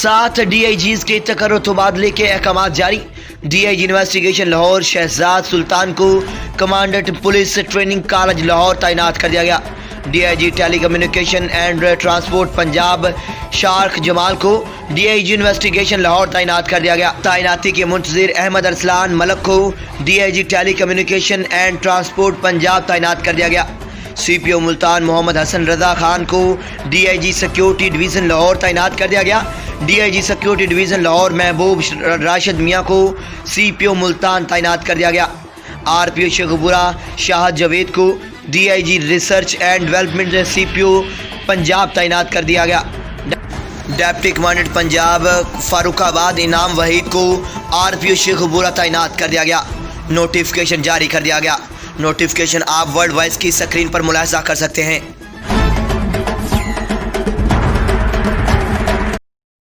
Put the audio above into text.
7 DIGs के तकर्रुर तबादले के अहकाम जारी। DIG इन्वेस्टिगेशन लाहौर शहजाद सुल्तान को commandant police training college Lahore तैनात कर दिया गया। DIG tele communication and transport Punjab Shariq Jamal को DIG इन्वेस्टिगेशन लाहौर तैनात कर दिया गया। तैनाती के मुंतजिर अहमद अरसलान मलक को DIG tele communication and transport Punjab तैनात कर दिया गया। CPO मुल्तान मोहम्मद हसन रजा खान को DIG सिक्योरिटी डिवीज़न लाहौर तैनात कर दिया गया। DIG सिक्योरिटी डिवीज़न लाहौर महबूब राशिद मियाँ को CPO मुल्तान तैनात कर दिया गया। RPO शेखपुरा शाहद जावेद को DIG research and development CPO Punjab तैनात कर दिया गया। डिप्टी कमांडेंट पंजाब फारुखाबाद इनाम वहीद को RPO शेखपुरा तैनात कर दिया गया। नोटिफिकेशन जारी कर दिया गया। नोटिफिकेशन आप वर्ल्ड वाइज की स्क्रीन पर मुलाहिजा कर सकते हैं।